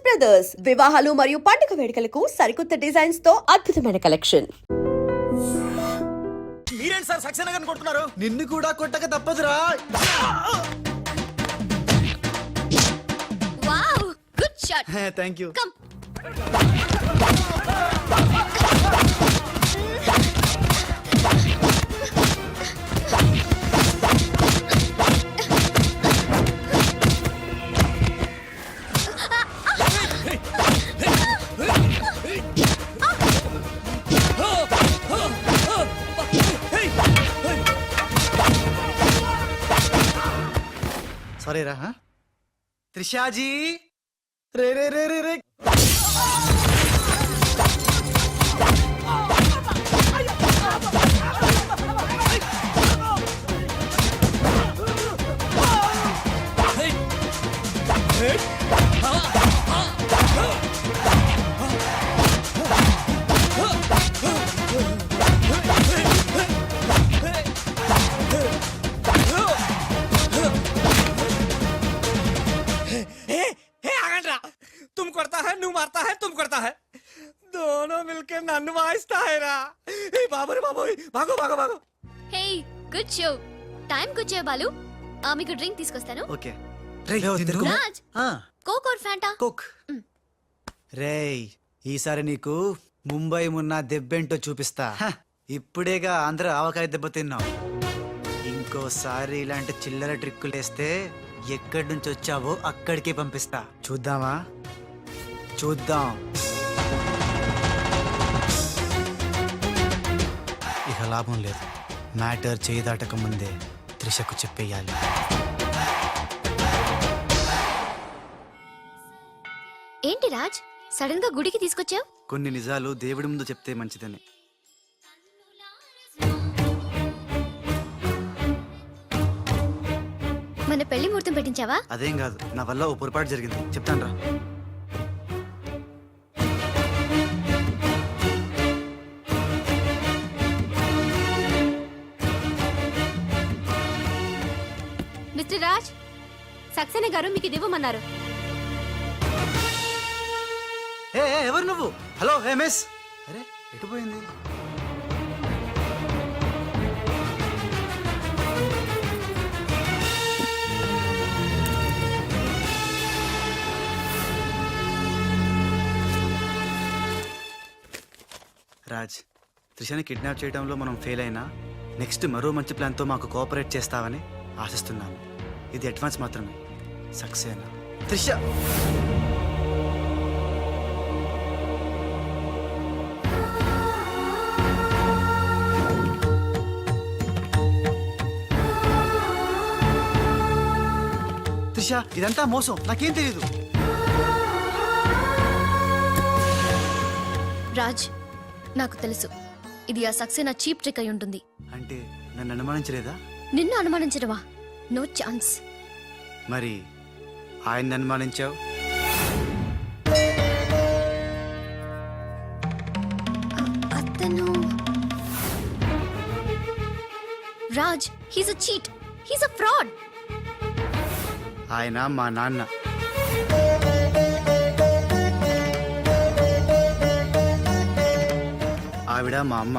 Brothers వివాహాలు మరియు పండుగ వేడుకలకు సరికొత్త డిజైన్స్ తో అద్భుతమైన కలెక్షన్. మీరేంటి సార్ సక్సేనా గారిని కొట్టున్నారు? నిన్ను కూడా కొట్టక తప్పదురా. Wow good shot. Thank you. Come sorry రా. త్రిషాజీ రే రే రే రే రే. तुम करता है नू मारता है तुम करता है दोनों मिलके नन्नु वाइस्ता है रा. ए बाबू रे बाबू भागो भागो भागो. Hey good show. టైం కుచ్చే బాలు. మీకు డ్రింక్ తీసుకొస్తాను. Okay Raj coke or Fanta? Coke. రేయ్ ఈసారి నీకు ముంబై మున్నా దెబ్బేంటో చూపిస్తా. ఇప్పుడేగా ఆంధ్ర ఆవకాయ దెబ్బ తిన్నావు. ఇంకోసారి ఇలాంటి చిల్లర ట్రిక్కులేస్తే ఎక్కడి నుంచి వచ్చావో అక్కడికే పంపిస్తా. చూద్దామా? చూద్దాం. ఇక లాభం లేదు. మ్యాటర్ చేయి దాటక ముందే త్రిషకు చెప్పేయాలి. ఏంటి రాజ్ సడన్ గా గుడికి తీసుకొచ్చావు? కొన్ని నిజాలు దేవుడి ముందు చెప్తే మంచిదని. మన పెళ్లి ముహూర్తం పెట్టించావా? అదేం కాదు, నా వల్ల ఓ పొరపాటు జరిగింది, చెప్తాను రా. మిస్టర్ రాజ్ సక్సేనా గారు మీకు ఇది ఇవ్వమన్నారు. ఎవరు నువ్వు? Hello miss. అరే ఎటు పోయింది? రాజ్, త్రిషని కిడ్నాప్ చేయడంలో మనం ఫెయిల్ అయినా నెక్స్ట్ మరో మంచి ప్లాన్తో మాకు కోఆపరేట్ చేస్తావని ఆశిస్తున్నాను. ఇది అడ్వాన్స్ మాత్రమే. సక్సేనా త్రిష. త్రిష ఇదంతా మోసం, నాకేం తెలియదు. రాజ్ నాకు తెలుసు ఇది ఆ సక్సేనా చీప్ ట్రిక్ అయి ఉంటుంది. అంటే నన్ను అనుమానించలేదా? నిన్ను అనుమానించడమా? No chance. మరి ఆయన అనుమానించావు? అతను Raj he's a cheat, he's a fraud. ఆయన మా నాన్న. ఆవిడ మా అమ్మ.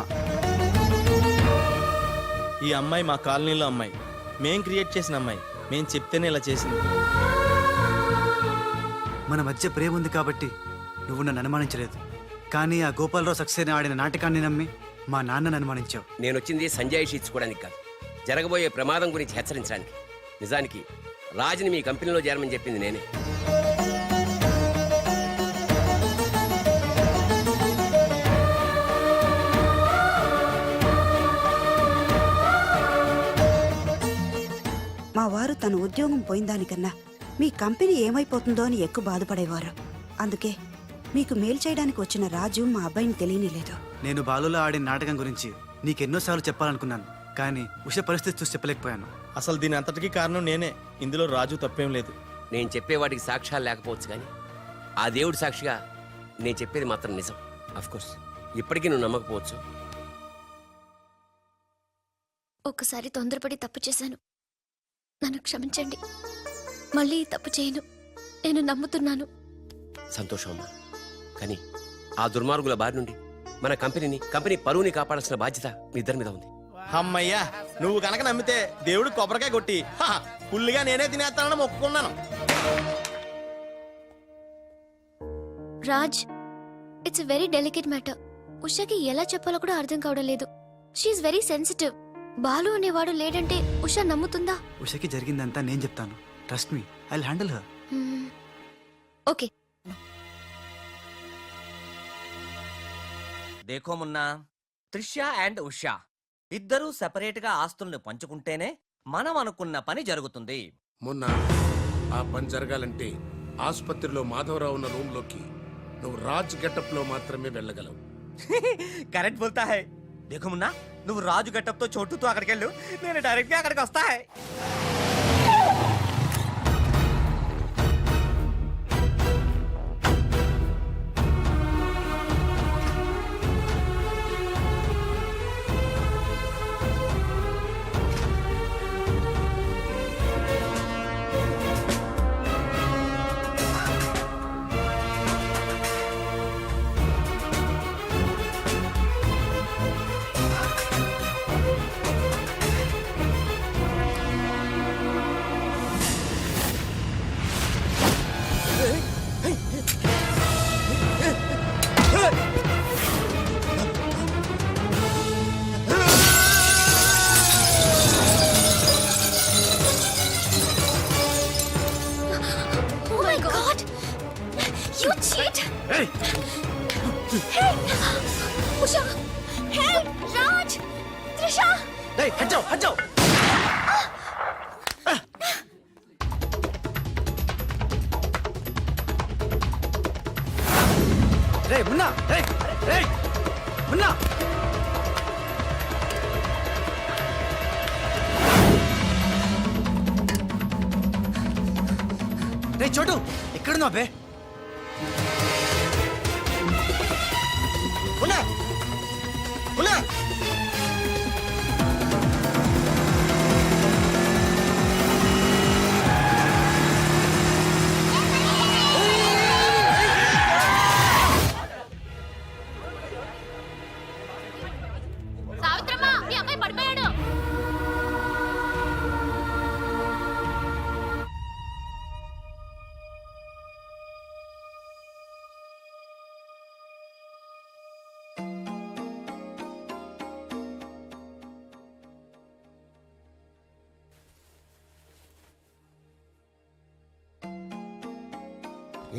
ఈ అమ్మాయి మా కాలనీలో అమ్మాయి, మేం క్రియేట్ చేసిన అమ్మాయి. మేం చెప్తేనే ఇలా చేసింది. మన మధ్య ప్రేమ ఉంది కాబట్టి నువ్వు నన్ను అనుమానించలేదు. కానీ ఆ గోపాలరావు సక్సేనా ఆడిన నాటకాన్ని నమ్మి మా నాన్నను అనుమానించావు. నేను వచ్చింది సంజయ్ ఇచ్చుకోవడానికి కాదు, జరగబోయే ప్రమాదం గురించి హెచ్చరించడానికి. నిజానికి రాజుని మీ కంపెనీలో చేరమని చెప్పింది నేనే. మా వారు తన ఉద్యోగం పోయిందానికన్నా మీ కంపెనీ ఏమైపోతుందో అని ఎక్కువ బాధపడేవారు. అందుకే మీకు మేలు చేయడానికి వచ్చిన రాజు మా అబ్బాయిని తెలియనిలేదు. నేను బాలులో ఆడిన నాటకం గురించి నీకెన్నోసార్లు చెప్పాలనుకున్నాను, కానీ ఉష పరిస్థితి చూసి చెప్పలేకపోయాను. అసలు దీని అంతటికీ కారణం నేనే. ఇందులో రాజు తప్పేం లేదు. నేను చెప్పేవాటికి సాక్ష్యాలు లేకపోవచ్చు, కానీ ఆ దేవుడి సాక్షిగా నేను చెప్పేది మాత్రం నిజం. అఫ్కోర్స్ ఇప్పటికీ నువ్వు నమ్మకపోవచ్చు. ఒక్కసారి తొందరపడి తప్పు చేశాను, నన్ను క్షమించండి. మళ్ళీ తప్పు చేయను, నేను నమ్ముతున్నాను. సంతోషం అమ్మా. కానీ ఆ దుర్మార్గుల బారి నుండి మన కంపెనీ పరువుని కాపాడాల్సిన బాధ్యత మీ ఇద్దరి మీద ఉంది. అమ్మయ్యా, నువ్వు కనుక నమ్మితే దేవుడు కొబ్బరికాయ కొట్టి ఫుల్గా నేనే తినేస్తానని మొక్కుకున్నాను. Raj, it's a very delicate matter. ఉషాకి ఎలా చెప్పాలో కూడా అర్థం కావడం లేదు. She is very sensitive. బాలు అనేవాడు లేడంటే ఉషా నమ్ముతుందా? ఉషకి జరిగిందంతా నేను చెప్తాను. Trust me, I will handle her. Okay. దేఖో మున్నా, త్రిష అండ్ ఉషా ఇద్దరూ సెపరేట్ గా ఆస్తుల్ని పంచుకుంటేనే మనం అనుకున్న పని జరుగుతుంది. మొన్న ఆ పని జరగాలంటే ఆసుపత్రిలో మాధవరావు ఉన్న రూమ్ లోకి నువ్వు రాజ్ గెటప్ లో మాత్రమే వెళ్ళగలవు. కరెక్ట్ బోల్తా హై. దేఖో మున్నా, నువ్వు రాజు గెటప్ తో చోటుతో అక్కడికి వెళ్ళు, నేను డైరెక్ట్ గా అక్కడికి వస్తా high. Oh my God! You cheat! Hey! Usha! Hey! Raj! Trisha! హజ్జో రే మున్నా, రే మున్నా. రే చోటు, ఎక్కడున్నావు బే? మున్నా, మున్నా. సావిత్రమ్మ, మీ అబ్బాయి పడిపోయాడు.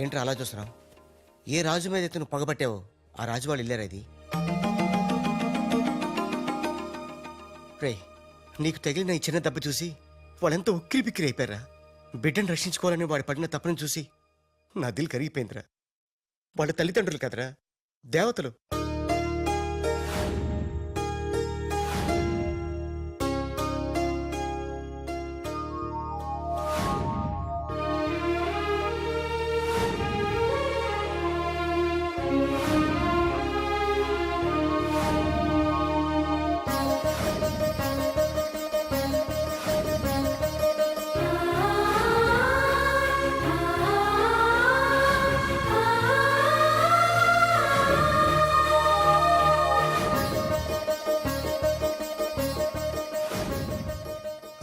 ఏంట్రా అలా చూస్తున్నావు? ఏ రాజు మీద అయితే నువ్వు పగబట్టావో ఆ రాజు వాళ్ళు ఇల్లేరా ఇది? రే, నీకు తగిలిన ఈ చిన్న దెబ్బ చూసి వాళ్ళెంత ఉక్కిరి బిక్కిరి అయిపోయారా. బిడ్డను రక్షించుకోవాలని వాడు పడిన తప్పును చూసి నా దిల్ కరిగిపోయిందిరా. వాళ్ళ తల్లిదండ్రులు కదరా, దేవతలు.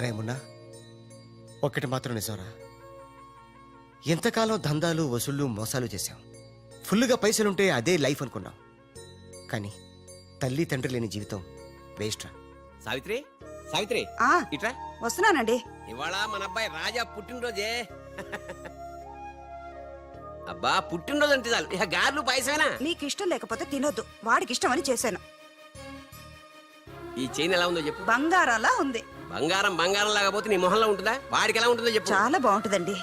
రేమున్నా, ఒక్కటి మాత్రం నిజంరా. ఎంతకాలం దందాలు వసూళ్ళు మోసాలు చేశాం. ఫుల్గా పైసలుంటే అదే లైఫ్ అనుకున్నాం. కానీ తల్లి తండ్రి లేని జీవితం వేస్ట్ రా. సావిత్రి, సావిత్రి ఆ ఇట్రా. వస్తున్నానండి. ఇవాళ మన అబ్బాయి రాజా పుట్టినరోజే. అబ్బా, పుట్టినరోజు అంటే చాలు ఇక గార్లు పాయసమేనా? నీకు ఇష్టం లేకపోతే తినొద్దు, వాడికి ఇష్టం అని చేశాను. ఈ చైన్ ఎలా ఉందో చెప్పు. బంగారంలా ఉంది. బంగారం బంగారం లాగా పోతే నీ మొహంలో ఉంటుందా? వాడికి ఎలా ఉంటుందో చెప్పు. చాలా బాగుంటుందండి.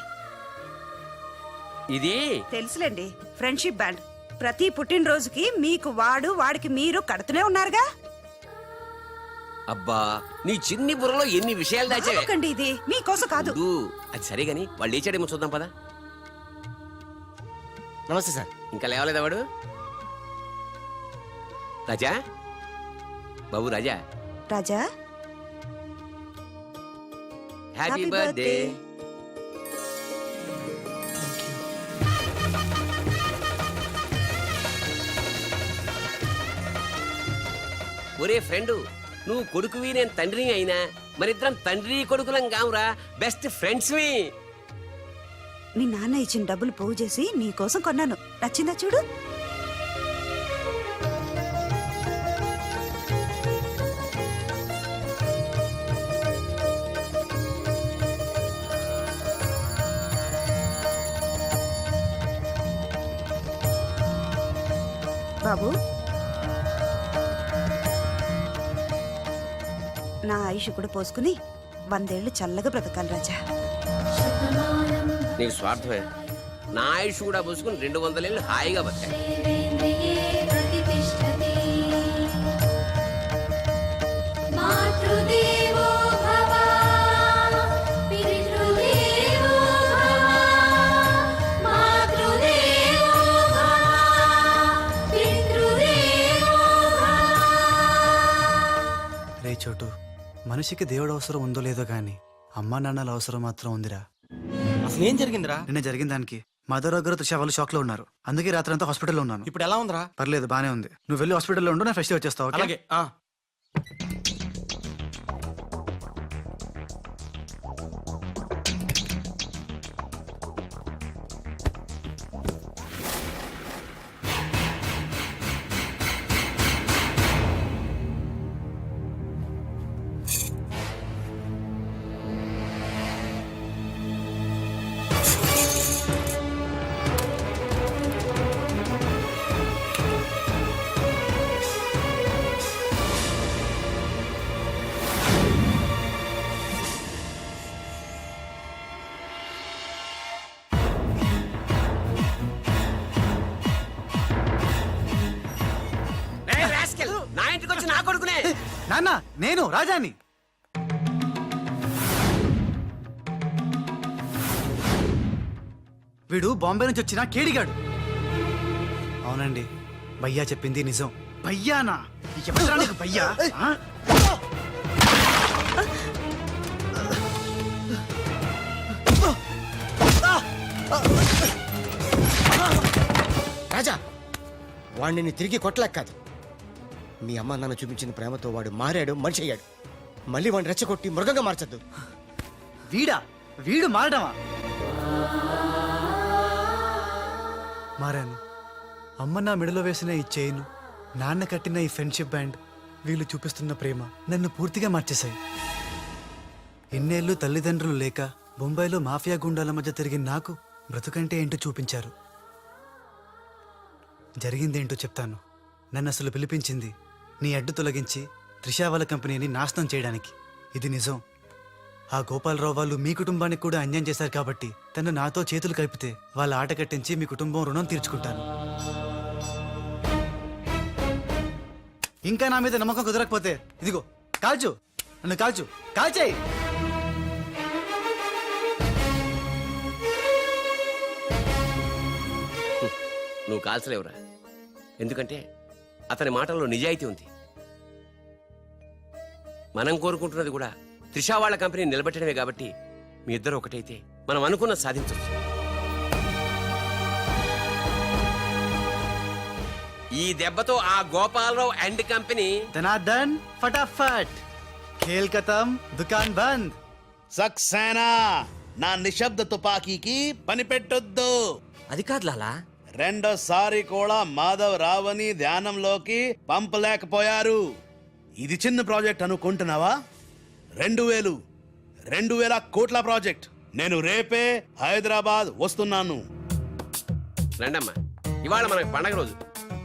ఇది తెలుసులేండి, ఫ్రెండ్షిప్ బ్యాండ్. ప్రతి పుట్టినరోజుకి మీకు వాడు, వాడికి మీరు కడుతూనే ఉన్నారుగా. అబ్బా, నీ చిన్ని బుర్రలో ఎన్ని విషయాలు దాచావే. ఎందుకండి ఇది మీకోసం కాదు. ఉండు, అది సరే గాని వాళ్ళు లేచాడేమో చూద్దాం పదా. నమస్తే సార్. ఇంకా లేవలేదా వాడు? రాజా, బాబు రాజా. రాజా, హ్యాపీ Happy బర్త్డే. birthday. ఒరే ఫ్రెండు, నువ్వు కొడుకువి నేను తండ్రిని అయినా మరిద్దరం తండ్రి కొడుకులం కావురా, బెస్ట్ ఫ్రెండ్స్వి. మీ నాన్న ఇచ్చిన డబ్బులు పోగు చేసి నీకోసం కొన్నాను. నచ్చిందా చూడు. బాబు, నా ఆయుష్ కూడా పోసుకుని 100 ఏళ్ళు చల్లగా బ్రతకాలి రాజా. నీకు స్వార్థమే. నా ఆయుష్ కూడా పోసుకుని 200 ఏళ్ళు హాయిగా బతకాలి. రే చోటు, మనిషికి దేవుడు అవసరం ఉందో లేదో కానీ అమ్మా నాన్నల అవసరం మాత్రం ఉందిరా. అసలు ఏం జరిగిందిరా? నిన్న జరిగిన దానికి మదర్ దగ్గర త్రిష వాళ్ళు షాక్ లో ఉన్నారు. అందుకే రాత్రంతా హాస్పిటల్లో ఉన్నాను. ఇప్పుడు ఎలా ఉందిరా? పర్లేదు, బానే ఉంది. నువ్వు వెళ్ళి హాస్పిటల్లో ఉండు, నేను ఫ్రెష్ వచ్చేస్తావు. ఓకే? అలాగే. ఏయ్ rascal, నా ఇంటికి వచ్చి నా కొడుకునే. నాన్న, నేను రాజాని. వీడు బాంబే నుంచి వచ్చిన కేడిగాడు. అవునండి, భయ్యా చెప్పింది నిజం. భయ్యానా? ఎవరా నీకు భయ్యా? ఆ? రాజా, వాడిని తిరిగి కొట్టలేక కాదు. మీ అమ్మ నాన్న చూపించిన ప్రేమతో వాడు మారాడు, మనిషి అయ్యాడు. మళ్ళీ వాడిని రెచ్చగొట్టి మృగంగా మార్చద్దు. వీడు మారడమా? మారాను. అమ్మ నా మెడలో వేసిన ఈ చైను, నాన్న కట్టిన ఈ ఫ్రెండ్షిప్ బ్యాండ్, వీళ్ళు చూపిస్తున్న ప్రేమ నన్ను పూర్తిగా మార్చేశాయి. ఎన్నేళ్ళు తల్లిదండ్రులు లేక బొంబాయిలో మాఫియా గుండాల మధ్య తిరిగిన నాకు బ్రతుకంటే ఏంటో చూపించారు. జరిగిందేంటో చెప్తాను. నన్ను అసలు పిలిపించింది నీ అడ్డు తొలగించి త్రిషా వాళ్ళ కంపెనీని నాశనం చేయడానికి. ఇది నిజం. ఆ గోపాలరావు వాళ్ళు మీ కుటుంబానికి కూడా అన్యాయం చేశారు కాబట్టి తను నాతో చేతులు కలిపితే వాళ్ళ ఆట కట్టించి మీ కుటుంబం రుణం తీర్చుకుంటాను. ఇంకా నా మీద నమ్మకం కుదరకపోతే ఇదిగో కాల్చు, నన్ను కాల్చు, కాల్చేయి. నువ్వు కాల్చలేవురా, ఎందుకంటే అతని మాటల్లో నిజాయితీ ఉంది. మనం కోరుకుంటున్నది కూడా త్రిషా వాళ్ళ కంపెనీ నిలబెట్టడమే కాబట్టి మీ ఇద్దరు ఒకటైతే మనం అనుకున్న సాధించవచ్చు. ఈ దెబ్బతో ఆ గోపాలరావు అండ్ కంపెనీ ధనార్దన్ ఫటాఫట్, ఖేల్ ఖతం, దుకాన్ బంద్. సక్సేనా, నా నిశ్శబ్ద తుపాకీకి పని పెట్టొద్దు. అది కాదు లాలా. రెండోసారి కూడా మాధవ్ రావని ధ్యానంలోకి పంపలేకపోయారు. ఇది చిన్న ప్రాజెక్ట్ అనుకుంటున్నావా? 2000 కోట్ల ప్రాజెక్ట్. నేను రేపే హైదరాబాద్ వస్తున్నాను. రండమ్మా, ఇవాళ మనకి పండగ రోజు.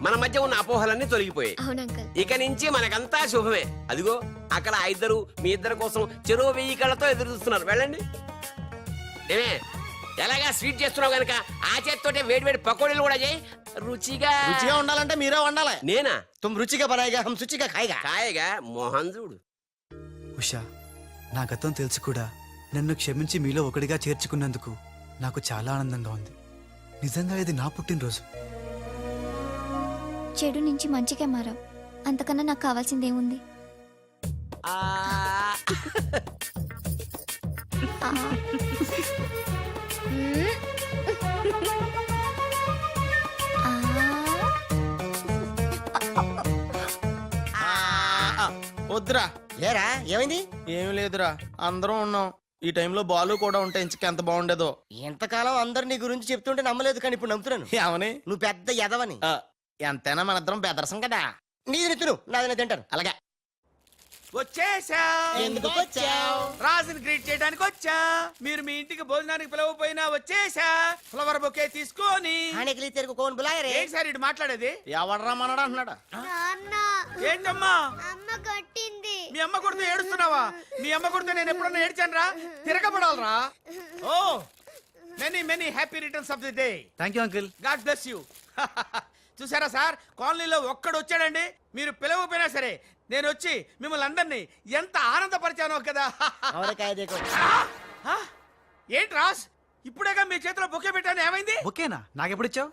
మన మధ్య ఉన్న అపోహలన్నీ తొలగిపోయాయి. అవును అంకల్. ఇక నుంచి మనకంతా శుభమే. అదిగో అక్కడ ఆ ఇద్దరు మీ ఇద్దరి కోసం చెరువు 1000 కళ్ళతో ఎదురు చూస్తున్నారు. వెళ్ళండి. ఏమే, ఎలాగా స్వీట్ చేస్తున్నావు గనక ఆ చేతితోటే వేడి వేడి పకోడీలు కూడా చేయి. రుచిగా ఉండాలంటే మీరే వండాలి. నేనా? తుమ్ రుచిగా బనాయిగా, హమ్ శుచిగా ఖాయిగా. కాయగా మోహన్ చూడు. ఉషా, నా గతం తెలిసి కూడా నన్ను క్షమించి మీలో ఒకటిగా చేర్చుకున్నందుకు నాకు చాలా ఆనందంగా ఉంది. నిజంగా ఇది నా పుట్టినరోజు. చెడు నుంచి మంచిగా మారావు. అంతకన్నా నాకు కావాల్సిందేముంది? ఆ వద్దురా. ఏరా ఏమైంది? ఏం లేదురా, అందరం ఉన్నాం. ఈ టైంలో బాలు కూడా ఉంటే ఇంకెంత బాగుండేదో. ఎంతకాలం అందరు నీ గురించి చెప్తుంటే నమ్మలేదు, కానీ ఇప్పుడు నమ్ముతున్నాను. ఏమని? నువ్వు పెద్ద ఎదవని. ఎంతైనా మన ఇద్దరం బెదరసం కదా. నీది నెత్తును, నాది తింటాను. అలాగే. వచ్చేసా. ఎందుకు వచ్చావ్? రాజుని గ్రీట్ చేయడానికి వచ్చా. మీరు మీ ఇంటికి భోజనానికి పిలవపోయినా వచ్చేసా. ఫ్లవర్ బొకే తీసుకొని. హానికలి తెరుగు కోన్ బులాయరే. ఏంటి సార్ ఇటు మాట్లాడేది? ఎవడరా మనడా అంటున్నాడా? ఏంటమ్మా అమ్మ కొట్టింది. మీ అమ్మ కొడితే ఏడుస్తున్నావా? మీ అమ్మ కొడితే నేను ఎప్పుడన్నా ఏడ్చాను రా? తిరగబడాలరా. Oh many many happy returns of the day. Thank you uncle. God bless you. చూసారా సార్, కాలనీలో ఒక్కడు వచ్చాడండి, మీరు పిలవకపోయినా సరే నేను వచ్చి మిమ్మల్ని అందరినీ ఎంత ఆనందపరిచానో కదా. అవరకాయ దేకో. ఆ? ఏంటి రాస్, ఇప్పుడేగా మీ చేతిలో బొకే పెట్టాను, ఏమైంది? ఓకేనా? నాకెప్పుడు ఇచ్చావు?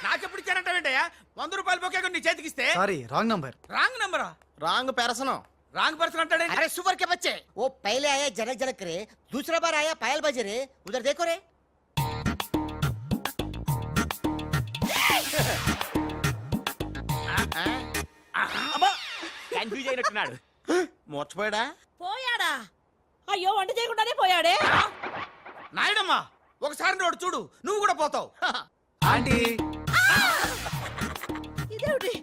నాకెప్పుడు ఇచ్చానంటావేంటయ్యా? 100 రూపాయల బొకే నీ చేతికిస్తే. Sorry, wrong number. రాంగ్ నంబరా? రాంగ్ పెరసనం. రాంగ్ పర్సన్ అంటాడండి. अरे सुपर के बच्चे, वो पहले आया जनक जनक रे, दूसरा बार आया पायल बजे रे, उधर देखो रे. కన్ఫ్యూజ్ అయినట్టున్నాడు. మోర్చిపోయాడా? పోయాడా? అయ్యో, వంట చేయకుండానే పోయాడే. నాయుడమ్మా, ఒకసారి నోడు చూడు, నువ్వు కూడా పోతావు. ఆంటీ, ఇదేమిటి,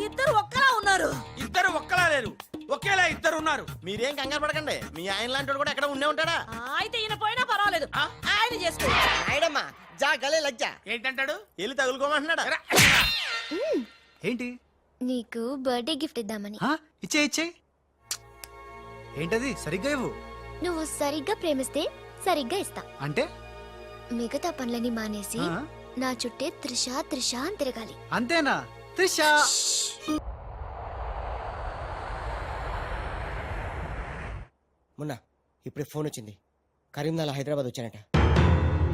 ఇద్దరు ఒక్కలా ఉన్నారు. ఇద్దరు ఒక్కలా లేరు, ఒకేలా ఇద్దరు ఉన్నారు. మీరేం కంగారు పడకండి, మీ ఆయన లాంటి వాడు కూడా ఎక్కడ ఉండే ఉంటాడా. అయితే ఈయన పోయినా పర్వాలేదు, ఆయన చేసుకో. నాయడమ్మా, జా గలే లజ్జా. ఏంటంటాడు? వెళ్ళి తగులుకోమంటున్నాడా? ఏంటి? నీకు బర్త్డే గిఫ్ట్ ఇద్దామని. ఇచ్చే ఇచ్చే. ఏంటది? సరిగ్గా ఇవ్వు. నువ్వు సరిగ్గా ప్రేమిస్తే సరిగ్గా ఇస్తా. అంటే మిగతా పనులని మానేసి ఆ? నా చుట్టే త్రిష త్రిష అని తిరగాలి. అంతేనా? త్రిష. మొన్న ఇప్పుడే ఫోన్ వచ్చింది, కరీంనాలా హైదరాబాద్ వచ్చానట.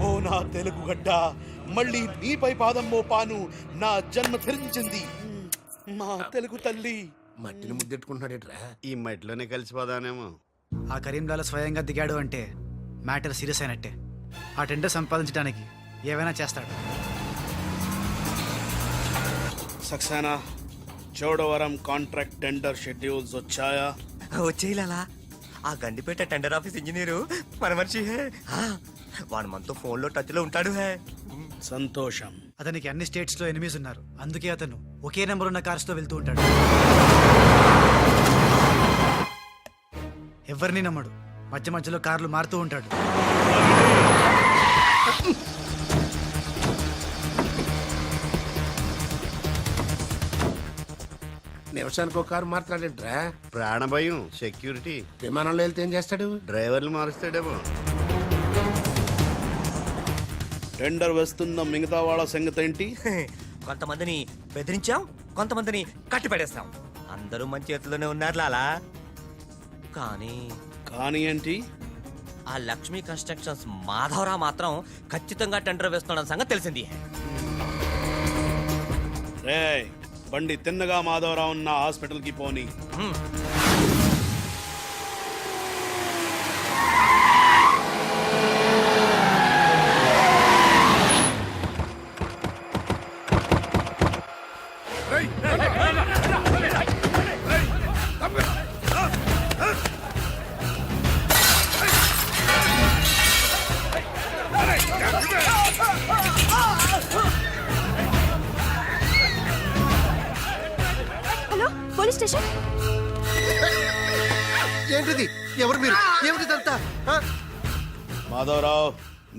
ఓ నా తెలుగు గడ్డ, మళ్ళీ నీపై పాదం మోపాను, నా జన్మ ధరించింది మా తెలుగు తల్లి. మట్టిని ముద్దెట్టుకుంటున్నాడేట్రా? ఈ మట్టిలోనే కలిసిపోదానేమో. ఆ కరీంలాల స్వయంగా దిగాడు అంటే మ్యాటర్ సీరియస్ అయినట్టే. ఆ టెండర్ సంపాదించడానికి ఏవైనా చేస్తాడు. Saxena, Chodavaram contract tender schedules వచ్చాయా? వచ్చేయాలా? ఆ గండిపేట టెండర్ ఆఫీస్ ఇంజనీరు మన మనిషి హే. వాడు మనతో ఫోన్ లో టచ్ లో ఉంటాడు హే. సంతోషం. అతనికి అన్ని స్టేట్స్ లో ఎనిమిస్ ఉన్నారు, అందుకే అతను ఒకే నెంబర్ ఉన్న కార్స్ తో వెళ్తూ ఉంటాడు. ఎవరిని నమ్మడు, మధ్య మధ్యలో కార్లు మారుతూ ఉంటాడు. నిమిషానికి ఒక కారు మాట్లాడేట్రా? ప్రాణభయం, సెక్యూరిటీ. విమానంలో వెళ్తే ఏం చేస్తాడు? డ్రైవర్లు మారుస్తాడేమో. టెండర్ వేస్తున్న మిగతా వాళ్ళ సంగతి ఏంటి? కొంతమందిని బెదిరించాం, కొంతమందిని కట్టి పడేస్తాం. అందరూ మన చేతిలోనే ఉన్నారు లాలా. కానీ ఏంటి? ఆ లక్ష్మీ కన్స్ట్రక్షన్స్ మాధవరావు మాత్రం ఖచ్చితంగా టెండర్ వేస్తున్న సంగతి తెలిసింది. రేయ్, బండి తిన్నగా మాధవరావు ఉన్న హాస్పిటల్ కి పోని. Hello, police station. ఏంటిది? ఎవరు మీరు? ఏమిటిదంతా? మాధవరావు,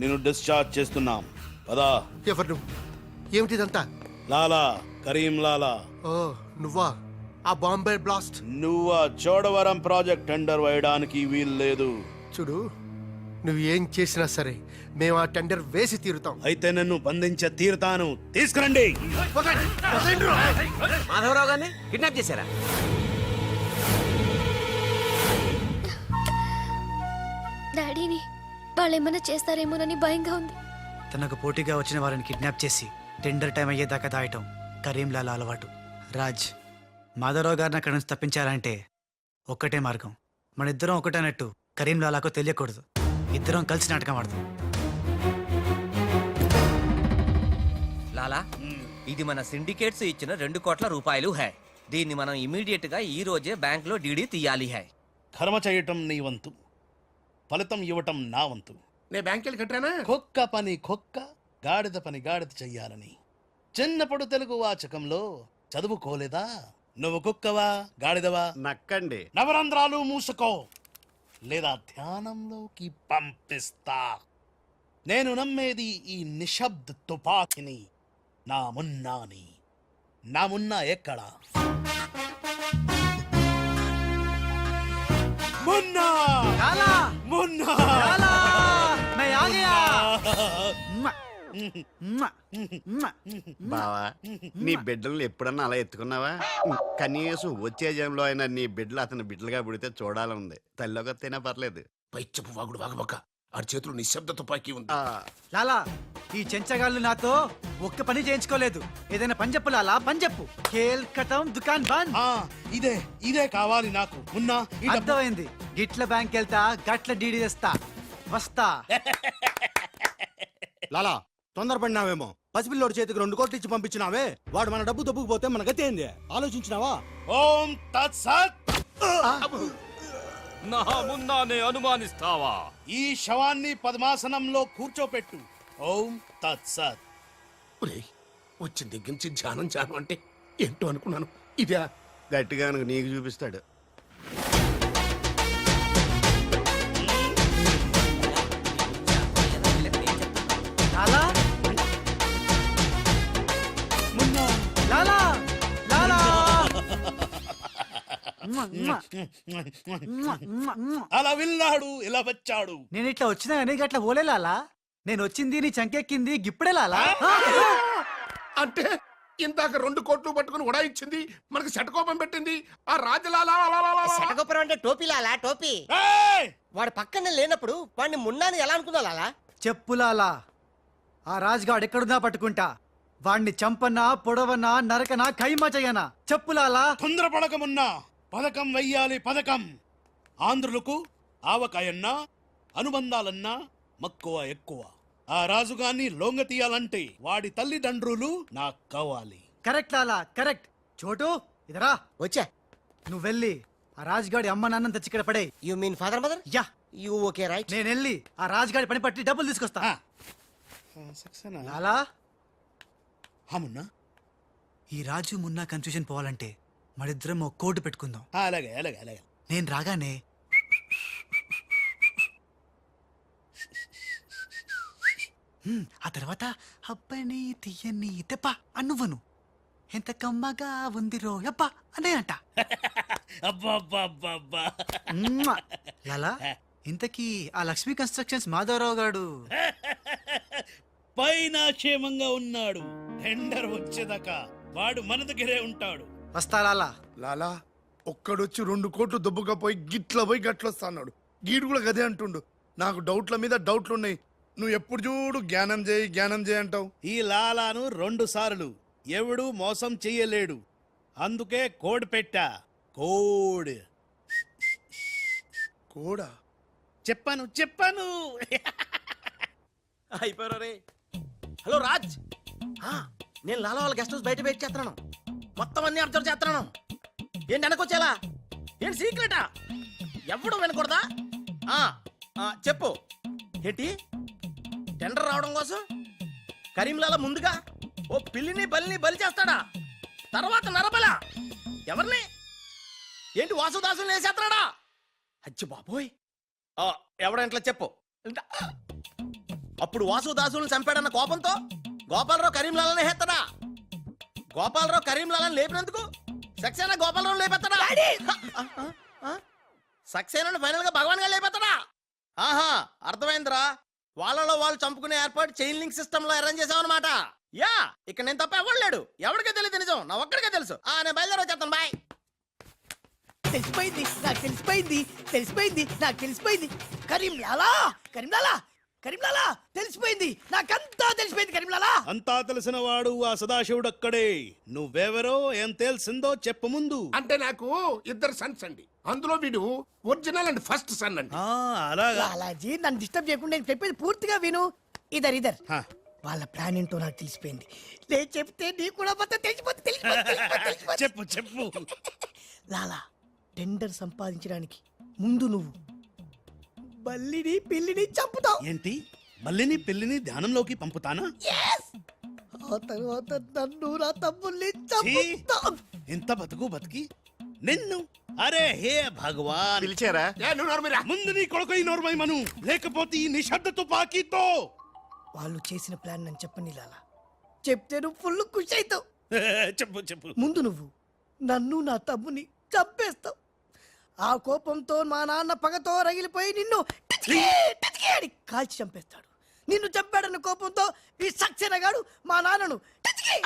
నేను డిశ్చార్జ్ చేస్తున్నాం. పదా. ఎవరు నువ్వు? ఏమిటిదంతా? లాలా, కరీం లాలా. ఓ, నువ్వా? ఆ బాంబే బ్లాస్ట్. నువ్వు ఆ చోడవరం ప్రాజెక్ట్ టెండర్ వేయడానికి వీలు లేదు. చూడు, నువ్వు ఏం చేసినా సరే మేము ఆ టెండర్ వేసి తీరుతాం. అయితే నన్ను బంధించే తీరుతాను. తీసుకురండి. మాధవరావు గారిని కిడ్నాప్ చేశారా? డాడీని వాళ్ళేమన్నా చేస్తారేమోనని భయంగా ఉంది. తనకు పోటీగా వచ్చిన వారిని కిడ్నాప్ చేసి టెండర్ టైం అయ్యేదాకా దాయటం కరీంలాల అలవాటు. రాజ్, మాధవరావు గారిని అక్కడి నుంచి తప్పించాలంటే ఒక్కటే మార్గం. మన ఇద్దరం ఒకటన్నట్టు కరీంలాలాకు తెలియకూడదు. ఇద్దరం కలిసి నాటకం ఆడదాం. లాలా, ఇది మన సిండికేట్స్ ఇచ్చిన 2 కోట్ల రూపాయలు హై. దీన్ని మనం ఇమీడియట్ గా ఈ రోజే బ్యాంక్ లో డీడీ తీయాలి హై. కర్మ చేయటం నీ వంతు, ఫలితం ఇవ్వటం నా వంతు. నేను బ్యాంక్ వెళ్ళి కట్టానా? కుక్క పని కుక్క, గాడిద పని గాడిద చెయ్యాలని చిన్నప్పుడు తెలుగు వాచకంలో చదువుకోలేదా? నువ్వు కుక్కవా గాడిదవా? నక్కండి. నవరంధ్రాలు మూసుకో లేదా ధ్యానంలోకి పంపిస్తా. నేను నమ్మేది ఈ నిశ్శబ్ద తుపాకిని, నా మున్నాని. నా మున్నా ఎక్కడా? మున్నా మున్నా బావా, నీ బిడ్డలను ఎప్పుడన్నా అలా ఎత్తుకున్నావా? కనీసం వచ్చే జంలో అయినా నీ బిడ్డలు అతని బిడ్డలుగా పుడితే చూడాలనుంది. తల్లిలోకి వస్తేనే పర్లేదు. పై చెప్పు వాగుడు వాగబక్క. ఆడి చేతిలో నిశ్శబ్ద తుపాకీ ఉంది. లాలా, ఈ చెంచగాళ్ళు నాతో ఒక్క పని చేయించుకోలేదు. ఏదైనా పని చెప్పు లాలా, పని చెప్పు. ఖేల్ కటం దుకాన్ బంద్. ఇదే ఇదే కావాలి నాకు. మున్నా ఈ డబ్బు- అర్థమైంది. గిట్ల బ్యాంక్ వెళ్తా, గట్ల డీడీ తెస్తా, వస్తా. లాలా, తొందరపడినావేమో. పసిపిల్లోడి చేతికి 2 కోట్లు ఇచ్చి పంపించినావే, వాడు మన డబ్బు దొబ్బుకుపోతే మన గతి ఏంది? ఆలోచించినావా? ఓం తత్సత్. నా మున్నానే అనుమానిస్తావా? ఈ శవాన్ని పద్మాసనంలో కూర్చోపెట్టు. ఓం తత్సత్. ఒరేయ్, వచ్చిన దగ్గర నుంచి ధ్యానం ధ్యానం అంటే ఏంటో అనుకున్నాను. ఇదే గట్టిగా నీకు చూపిస్తాడు. లాలా మున్నా లాలా లాలా. అలా వెళ్ళాడు, ఇలా వచ్చాడు. నేను ఇట్లా వచ్చినా కానీ గట్ల ఓలే లాలా. నేను వచ్చింది నీ చంకెక్కింది గిప్పుడే లాలా. అంటే ఇందాక 2 కోట్లు పట్టుకుని ఉడాయించింది, మనకి శటకోపం పెట్టింది ఆ రాజలాలా. శటగొప్పరం అంటే టోపీ లాలా, టోపీ. ఏయ్! వాడు పక్కనే లేనప్పుడు వాడిని మున్నాని ఎలా అనుకున్నా లాలా? చెప్పు లాలా. ఆ రాజుగాడు ఎక్కడున్నా పట్టుకుంటా. వాణ్ణి చంపనా, పొడవనా, నరకనా, ఖైమా చెయ్యనా? చెప్పు లాలా. తొందరపడకమున్నా. పథకం వెయ్యాలి, పథకం. ఆంధ్రులకు ఆవకాయన్నా అనుబంధాలన్నా మక్కువ ఎక్కువ. ఆ రాజుగాన్ని లొంగ తీయాలంటే వాడి తల్లిదండ్రులు నాకు కావాలి. కరెక్ట్ లాలా, కరెక్ట్. చోటు ఇదరా. వచ్చా. నువ్వు వెళ్ళి ఆ రాజుగాడి అమ్మ నాన్న తెచ్చి ఇక్కడ పడే. You mean father mother? Yeah, you okay right. నేను వెళ్ళి ఆ రాజుగాడి పని పట్టి డబ్బులు తీసుకొస్తా. లాలా, మున్నా ఈ రాజు మున్నా కన్ఫ్యూజన్ పోవాలంటే మరిద్దరం ఒక కోడ్ పెట్టుకుందాం. అలాగే అలాగే అలాగే. నేను రాగానే ఆ తర్వాత అబ్బని తీయని తెప్ప అన్నువను ఎంత కమ్మగా ఉంది రోయప్ప అనే అంట. అబ్బా లాలా, ఇంతకీ ఆ లక్ష్మీ కన్స్ట్రక్షన్స్ మాధవరావు గాడు పైన క్షేమంగా ఉన్నాడు. టెండర్ వచ్చేదాకా వాడు మన దగ్గరే ఉంటాడు. వస్తా లాలా. లాలా, ఒక్కడొచ్చి 2 కోట్లు దొబ్బకపోయి గిట్ల పోయి గట్లొస్తా అన్నాడు. గీడు కూడా గదే అంటుండు. నాకు డౌట్ల మీద డౌట్లున్నాయి. నువ్వు ఎప్పుడు చూడు జ్ఞానం చేయి అంటావు. ఈ లాలాను 2 సార్లు ఎవడు మోసం చెయ్యలేడు. అందుకే కోడ్ పెట్టా. కోడ్ కూడా చెప్పాను. అయిపోయారు రే. హలో రాజ్, నేను లాలా వాళ్ళ గెస్ట్ హౌస్ బయట వెయిట్ చేస్తున్నాను. మొత్తం అన్ని అబ్జర్వ్ చేస్తున్నాను. ఏంటి వెనకొచ్చేలా? ఏంటి సీక్రెటా? ఎవడు వినకూడదా? చెప్పు. ఏంటి టెండర్ రావడం కోసం కరీంలాలా ముందుగా ఓ పిల్లిని బలిని బలి చేస్తాడా? తర్వాత నరబల ఎవరిని? ఏంటి వాసుదాసుని వేసేస్తాడా? అచ్చి బాబోయ్, ఎవడంట్లా చెప్పు. అప్పుడు వాసుదాసులను చంపాడన్న కోపంతో గోపాలరావు కరీంలాలని హేస్తాడా? గోపాలరావు కరీంలాలని లేపినందుకు సక్సేనా గోపాలరావు లేపెత్తాడా? సక్సేనాను ఫైనల్ గా భగవాన్ గా లేపెత్తాడా? ఆహా, అర్థమైందిరా. వాళ్ళలో వాళ్ళు చంపుకునే ఏర్పాటు చైన్ లింక్ సిస్టమ్ లో అరేంజ్ చేసామన్నమాట. యా, ఇక్కడ నేను తప్ప ఎవడు లేడు. ఎవరికే తెలియదు నిజం, నా ఒక్కడికే తెలుసు. నేను బయలుదేరి వచ్చేస్తాను. బాయ్. తెలిసిపోయింది నాకు తెలిసిపోయింది కరీంలాలా తెలిసిపోయింది. నాకంతా తెలిసిపోయింది కరీంలాలా. అంతా తెలిసిన వాడు ఆ సదాశివుడు అక్కడే. నువ్వెవరో ఏం తెలిసిందో చెప్పు ముందు. అంటే నాకు 2 సన్స్ అండి. అందులో వీడు ఒరిజినల్ అండ్ ఫస్ట్ సన్ అండి. అలాగా. లాలాజీ నన్ను డిస్టర్బ్ చేయకుండా నేను చెప్పేది పూర్తిగా విను. ఇదర్ వాళ్ళ ప్లాన్ ఏంటో నాకు తెలిసిపోయింది. లే చెప్తే నీ కూడా మొత్తం తెలిసిపోతుంది. చెప్పు చెప్పు. లాలా, టెండర్ సంపాదించడానికి ముందు నువ్వు బల్లిని పిల్లిని చంపుతావు. ఏంటి మళ్ళీని పెళ్లిని ధ్యానంలోకి పంపుతానా? ఆ తర్వాత నన్ను నా తమ్ముల్ని ఛీ! చంపుతావు. ఇంత బతికి నిన్ను అరే హే భగవాన్ పిలిచారా? ముందు నీ కొడుకు నోర్మై మను, లేకపోతే ఈ నిశ్శబ్ద తుపాకీతో. వాళ్ళు చేసిన ప్లాన్ నన్ను చెప్పని లాలా. చెప్తే నువ్వు ఫుల్ ఖుషి అవుతావు. చెప్పు చెప్పు. ముందు నువ్వు నన్ను నా తమ్ముని చంపేస్తావు. ఆ కోపంతో మా నాన్న పగతో రగిలిపోయి నిన్ను టిచ్కి టిచ్కి అని కాల్చి చంపేస్తాడు. నిన్ను చంపాడన్న కోపంతో ఈ సక్సేనా గాడు మా నాన్నను టిచ్కి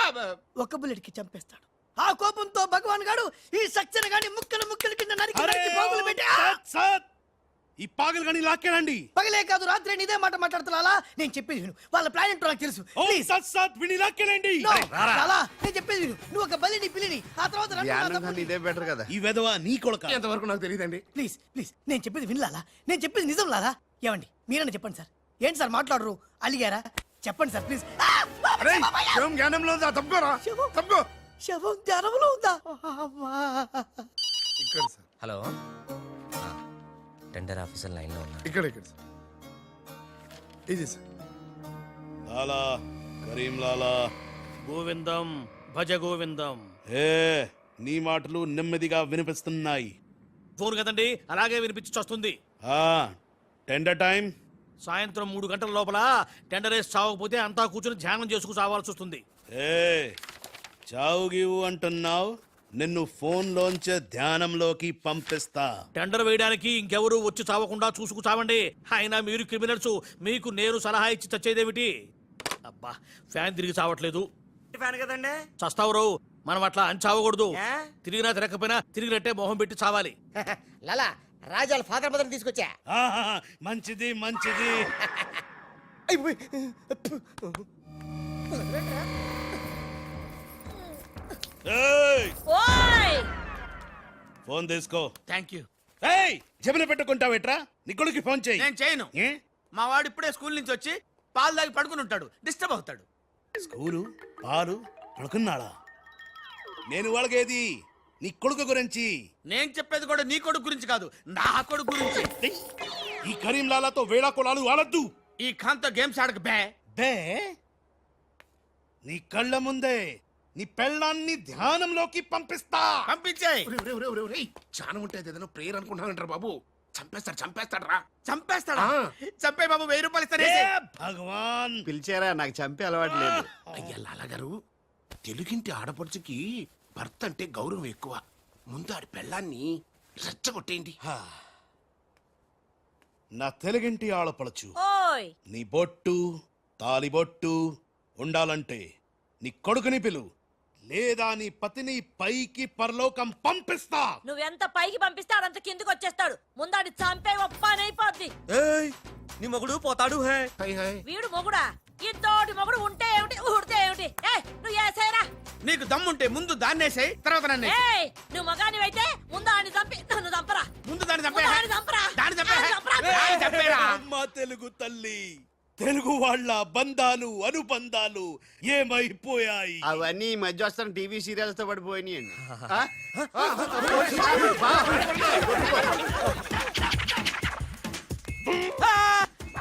ఒక బుల్లెట్కి చంపేస్తాడు. ఆ కోపంతో భగవాన్ గాడు ఈ సక్సేనా గాని ముక్కలు ముక్కలు కింద నరికి అరే నరికి పోగులు పెట్టి సత్ సత్! ఈ పాగలు కానీ లాక్కేనండి. పగలే కాదు రాత్రి ఇదే మాట మాట్లాడుతున్నా. నేను చెప్పేది విను. వాళ్ళ ప్లాన్ ఏంటో నాకు తెలుసు. ఓ Please. సత్ సత్ విని లాక్కేనండి. No, లాలా, నేను చెప్పేది విను. నువ్వు ఒక బలిని పిల్లిని ఆ తర్వాత నన్ను నా తమ్ముడిని. ఇదే బెటర్ కదా. ఈ వెధవ నీ కొడుక. ఎంతవరకు నాకు తెలియదండి. ప్లీజ్ ప్లీజ్ నేను చెప్పేది వినలాలా. నేను చెప్పేది నిజం లాలా. ఏమండి మీరన్నా చెప్పండి సార్. ఏంటి సార్ మాట్లాడరు? అలిగారా? చెప్పండి సార్ ప్లీజ్. అరే శవం జ్ఞానంలో ఉందా? తప్పుకోరా, తప్పుకో. శవం జ్ఞానంలో ఉందా? అమ్మా. ఇక్కడ sir, hello tender officer line లో ఉన్నా. ఇక్కడ ఇక్కడ సార్. ఇది సార్. లాలా కరీం లాలా. గోవిందం భజ గోవిందం. ఏ నీ మాటలు నెమ్మదిగా వినిపిస్తున్నాయి. ఫోన్ కదండి, అలాగే వినిపించి వస్తుంది. ఆ టెండర్ టైం సాయంత్రం 3 గంటల లోపల టెండర్ వేసి చావకపోతే అంతా కూర్చొని ధ్యానం చేసుకు చావాల్సి వస్తుంది. ఏ చావు గీవు అంటున్నావు, నిన్ను ఫోన్లోంచే ధ్యానంలోకి పంపిస్తా. టెండర్ వేయడానికి ఇంకెవరు వచ్చి చావకుండా చూసుకు చావండి. అయినా మీరు క్రిమినల్స్, మీకు నేను సలహా ఇచ్చి చచ్చేదేమిటి? అబ్బా ఫ్యాన్ తిరిగి చావట్లేదు. ఫ్యాన్ కదండి. చస్తావు రావు, మనం అట్లా అని చావకూడదు. తిరిగినా తిరగకపోయినా తిరిగినట్టే మొహం పెట్టి చావాలి. లాలా, రాజాల ఫాదర్ మదర్ తీసుకొచ్చా. ఆహా, మంచిది మంచిది. ఏయ్, ఫోన్ తీసుకో. Thank you. ఏయ్ జమిన పెట్టుకుంటావేట్రా? నీ కొడుకు ఫోన్ చేయి. నేను చేయను. ఏ? మా వాడు ఇప్పుడే స్కూల్ నుంచి వచ్చి పాలు తాగి పడుకుని ఉంటాడు. డిస్టర్బ్ అవుతాడు. స్కూలు పాలు పడుకున్నాడా? నేను వాళ్ళకేది నీ కొడుకు గురించి. నేను చెప్పేది కూడా నీ కొడుకు గురించి కాదు, నా కొడుకు గురించి. ఏయ్, ఈ కరీం లాలాతో వేళా కొలాలు ఆడద్దు. ఈ ఖాన్తో గేమ్స్ ఆడక బే. బే నీ కళ్ళ ముందే నీ పెళ్ళాన్ని ధ్యానంలోకి పంపిస్తా. పంపించేయ్. చాలా ఉంటే ఏదైనా ప్రేయర్ అనుకుంటానంటారు బాబు. చంపేస్తాడు రా. చంపేస్తాడా? చంపే బాబు, 1000 రూపాయలు ఇస్తానే. ఏ భగవాన్, పిలిచారా? నాకు చంపే అలవాటు లేదు. అయ్యా లాలగారు, తెలుగింటి ఆడపడుచుకి భర్త అంటే గౌరవం ఎక్కువ. ముందు ఆడి పెళ్ళాన్ని రెచ్చగొట్టేయండి. నా తెలుగింటి ఆడపడచ్చు నీ బొట్టు తాలిబొట్టు ఉండాలంటే నీ కొడుకుని పిలు, లేదా నీ పతిని పైకి పరలోకం పంపిస్తా. నువ్వెంత పైకి పంపిస్తే ఆడంత కిందకి వచ్చేస్తాడు. ముందాడి చంపే ఒప్పనైపోద్ది. ఏయ్ నీ మొగుడు పోతాడు. హే వీడు మొగుడా? ఇంతోటి మొగుడు ఉంటే ఏమిటి, ఊడితే ఏమిటి? నువ్వు ఏసేరా. నీకు దమ్ముంటే ముందు దాన్నేసేయ్, తర్వాత నన్ను ఏయ్, నువ్వు మగానివైతే ముందు ఆడిని చంపి నన్ను చంపరా. ముందు దాన్ని చంపే. ముందు ఆడిని చంపరా. దాన్ని చంపే. ఆడిని చంపరా. దాన్ని చంపేరా. అమ్మ తెలుగు తల్లి, తెలుగు వాళ్ళ బంధాలు అనుబంధాలు ఏమైపోయాయి? అవన్నీ ఈ మధ్య వస్తున్న టీవీ సీరియల్స్ తో పడిపోయినాయండి.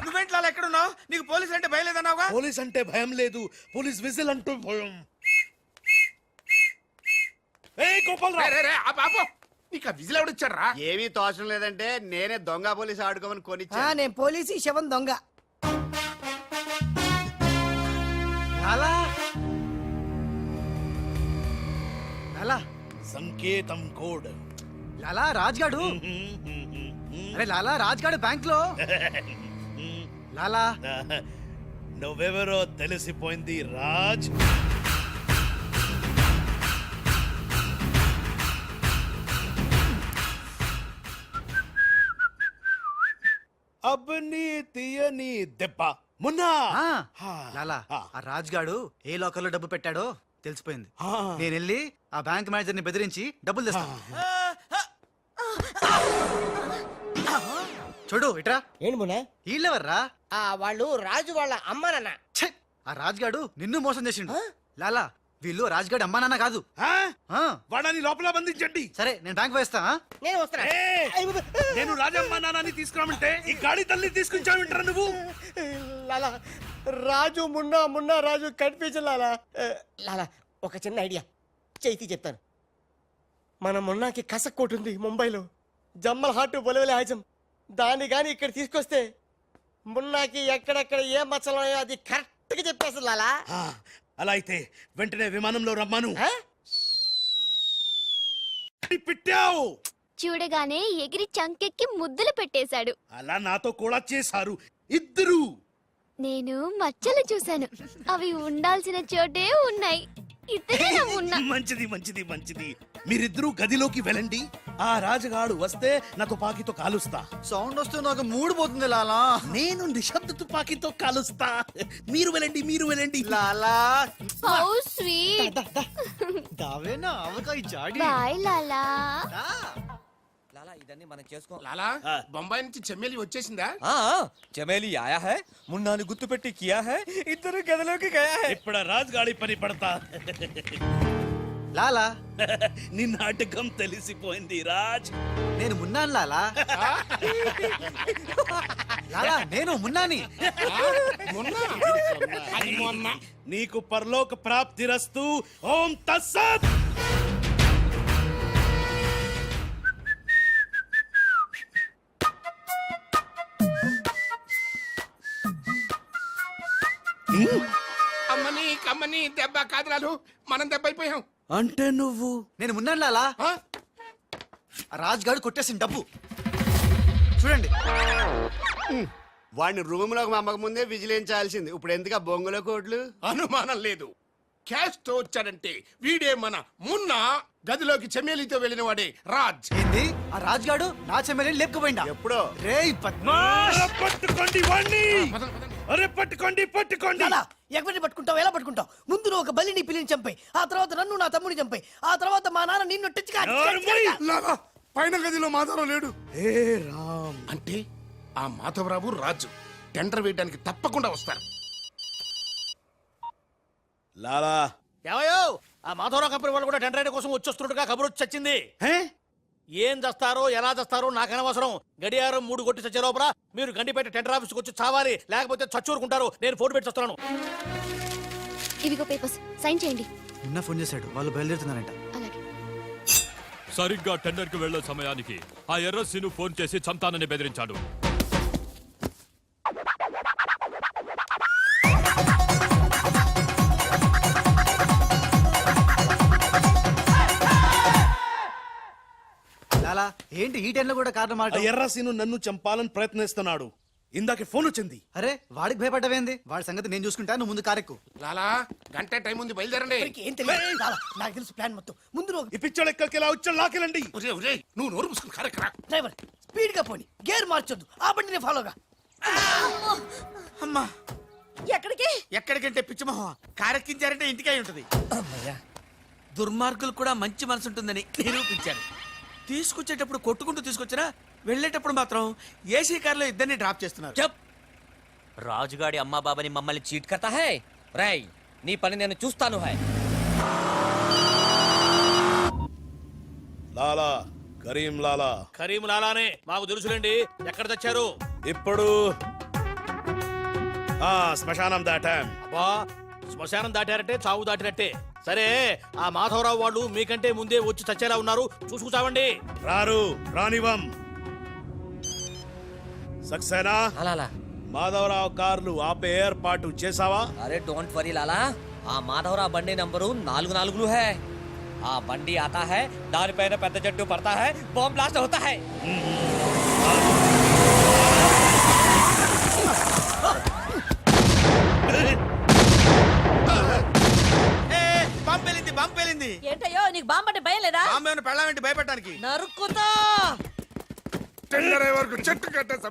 నువ్వేంటి లాలా ఎక్కడున్నావు? నీకు పోలీసులు అంటే భయం లేదన్నావుగా. పోలీస్ అంటే భయం లేదు, పోలీస్ విజిల్ అంటూ భయం. ఏయ్ గోపాలరావు, నీకు ఆ విజిల్ ఎవడిచ్చాడు రా? ఏమీ తోచడం లేదంటే నేనే దొంగ పోలీస్ ఆడుకోమని కొనిచ్చా. నేను పోలీసు, ఈ శవం దొంగ. లాలా లాలా సంకేతం కోడ్. లాలా రాజ్గాడు. అరే లాలా రాజ్గాడు బ్యాంక్ లో. లాలా నువ్వెవరో తెలిసిపోయింది రాజ్. అబ్బని తీయని దెబ్బ మొన్న. లాలా ఆ రాజ్గాడు ఏ లోకల్ లో డబ్బు పెట్టాడో తెలిసిపోయింది. నేను వెళ్ళి ఆ బ్యాంక్ మేనేజర్ ని బెదిరించి డబ్బులు తెస్తాను. చూడు ఇట్రా. ఏంటి మొన్న వీళ్ళెవర్రా? వాళ్ళు రాజు వాళ్ళ అమ్మానన్న. ఆ రాజ్గాడు నిన్ను మోసం చేసిండు. లాలా వీళ్ళు రాజ్గాడు అమ్మా నాన్న కాదు. ఆ. వాడని లోపల బంధించండి. సరే నేను బ్యాంక్ వేస్తా. నేను వస్తున్నా. నేను రాజమ్మ నాన్నని తీసుకురామంటే ఈ గాడి తల్లి తీసుకొచ్చావింటారా నువ్వు? లాలా రాజు మున్నా మున్నా రాజు కన్ఫ్యూజన్ లాలా. లాలా ఒక చిన్న ఐడియా చేతి చెప్తాను. మన మున్నాకి కసక్కోటు ఉంది ముంబైలో, జమ్మల్ హాట్ బొలవెల హాజం. దాన్ని గాని ఇక్కడ తీసుకొస్తే మున్నాకి ఎక్కడెక్కడ ఏ మచ్చలున్నాయో అది కరెక్ట్ గా చెప్పేస్తుంది లాలా. అలా అయితే వెంటనే విమానంలో రమ్మాను. పెట్టావు చూడగానే ఎగిరి చంకెక్కి ముద్దులు పెట్టేశాడు. అలా నాతో కూడా చేశారు ఇద్దరు. నేను మచ్చలు చూశాను, అవి ఉండాల్సిన చోటే ఉన్నాయి. ఇద్దరే ఉన్నా. మంచిది మంచిది మంచిది. మీరిద్దరూ గదిలోకి వెళ్ళండి. ఆ రాజుగాడు వస్తే నా తుపాకీతో కాలుస్తా. సౌండ్ వస్తే నాకు మూడు పోతుంది లాలా. నేను నిశ్శబ్ద తుపాకీతో కాలుస్తా. మీరు వెళ్ళండి మీరు వెళ్ళండి. లాలా how sweet. దావేనా avakaya Jadi. Bye లాలా. లాలా ఇదన్నీ మనం చేసుకో. లాలా బొంబాయి నుంచి చెమ్మేలి వచ్చేసిందా? చమేలి ఆయా హై, మున్నాని గుర్తు పెట్టి కియా హై, ఇద్దరు గదిలోకి గయా హై. ఇప్పుడు రాజుగాడి పని పడతా. లాలా నీ నాటకం తెలిసిపోయింది రాజ్. నేను మున్నాను లాలా. లాలా నేను మున్నాని. నీకు పరలోక ప్రాప్తిరస్తు. ఓం తస్సత్. అమ్మని కమ్మని దెబ్బ కాదురాలు, మనం దెబ్బ అయిపోయాం. అంటే నువ్వు? నేను మున్నాను లాలా. రాజ్గాడు కొట్టేసిన డబ్బు చూడండి. వాడిని రూమ్ లోకి అమ్మక ముందే విజిలించాల్సింది. ఇప్పుడు ఎందుకు ఆ బొంగులో కోట్లు? అనుమానం లేదు. క్యాష్ తో వచ్చాడంటే వీడే మన మున్నా. గదిలోకి చెమ్మేలితో వెళ్ళిన వాడే రాజ్. ఏంది ఆ రాజ్గాడు నా చెమ్మెల్ని లేపుకుపోయిందా? ఎప్పుడో. రేయ్ పద్మాష్ పట్టుకోండి వాణ్ణి. అరే పట్టుకోండి పట్టుకోండి. ఎవరిని పట్టుకుంటావు, ఎలా పట్టుకుంటావు? ముందు నువ్వు ఒక బలిని పిల్లిని చంపాయి, ఆ తర్వాత నన్ను నా తమ్ముని చంపాయి, ఆ తర్వాత మా నాన్న నిన్ను లాలా పైన గదిలో మాధవరావు లేడు. ఏ రామ్. అంటే ఆ మాధవరావు రాజు టెండర్ వేయడానికి తప్పకుండా వస్తారు. లాలా ఏమయ్యో, ఆ మాధవరావు కంపెనీ వాళ్ళు కూడా టెండర్ కోసం వచ్చేస్తున్నట్టుగా కబురు వచ్చి చచ్చింది. ఏం చేస్తారో ఎలా చేస్తారో నాకు అనవసరం. గడియారం 3 కొట్టి చచ్చే లోపల మీరు గండిపేట టెండర్ ఆఫీస్కి వచ్చి చావాలి, లేకపోతే చచ్చూరుకుంటారు. నేను ఫోన్ పెట్టి వస్తున్నాను. ఇవిగో పేపర్స్, సైన్ చేయండి. నిన్న ఫోన్ చేశాడు, వాళ్ళు బయలుదేరుతున్నారంట. అలాగే. సరిగ్గా టెండర్ కి వెళ్లే సమయానికి ఆ ఎర్రసీను ఫోన్ చేసి చంతానని బెదిరించాడు. లాలా ఏంటి ఈ టైంలో కూడా కారణం మాట? ఎర్రసీను నన్ను చంపాలని ప్రయత్నిస్తున్నాడు. ఇందాక ఫోన్ వచ్చింది. అరే వాడికి భయపడ్డవేంది? వాడి సంగతి నేను చూసుకుంటా, నువ్వు ముందు కారెక్కు. లాలా గంట టైం ఉంది, బయలుదేరండి. ఏం తెలియదు లాలా, నాకు తెలుసు ప్లాన్ మొత్తం. ముందు నువ్వు ఈ పిచ్చోళ్ళు ఎక్కడికి ఎలా వచ్చా లాకెళ్ళండి. నువ్వు నోరు మూసుకుని కారెక్కరా. డ్రైవర్ స్పీడ్ గా పోని, గేర్ మార్చొద్దు, ఆ బండిని ఫాలోగా. అమ్మా ఎక్కడికి? ఎక్కడికంటే పిచ్చిమోహ కారెక్కించారంటే ఇంటికే ఉంటది. దుర్మార్గులు కూడా మంచి మనసు ఉంటుందని నిరూపించారు. తీసుకొచ్చేటప్పుడు కొట్టుకుంటూ తీసుకొచ్చినా వెళ్ళేటప్పుడు మాత్రం ఏసీ కార్లో ఇద్దరిని డ్రాప్ చేస్తున్నారు. చెప్. రాజుగాడి అమ్మా బాబాని మమ్మల్ని చీట్ కర్తా హై. రేయ్ నీ పని నేను చూస్తాను హై. లాలా కరీం లాలా. కరీం లాలానే మాకు తెలుసులేండి. ఎక్కడ తెచ్చారు? ఇప్పుడు శ్మశానం దాటాం. అబ్బా శ్మశానం దాటారంటే చావు దాటినట్టే. సరే ఆ మాధవరావు వాళ్ళు మీకంటే ముందే వచ్చి చచ్చేలా ఉన్నారు, చూసుకుచావండి. రారు రానివం. సక్సేనా అలాలా మాధవరావు కార్లు ఆపే ఏర్పాటు చేసావా? అరే డోంట్ వరీ లాలా, ఆ మాధవరావు బండి నంబరు 44 హై. ఆ బండి ఆతా హై, దానిపైన పెద్ద జట్టు పడతా హై, బాంబ్ బ్లాస్ట్ హోతా హై. బాంబు పేలింది. ఏంటయ్యో నీకు బాంబంటే భయం లేదా? బాంబు పెళ్ళామేంటి భయపెట్టడానికి? నరుకుతా. టెండర్ వరకు చెట్టు కట్టేసా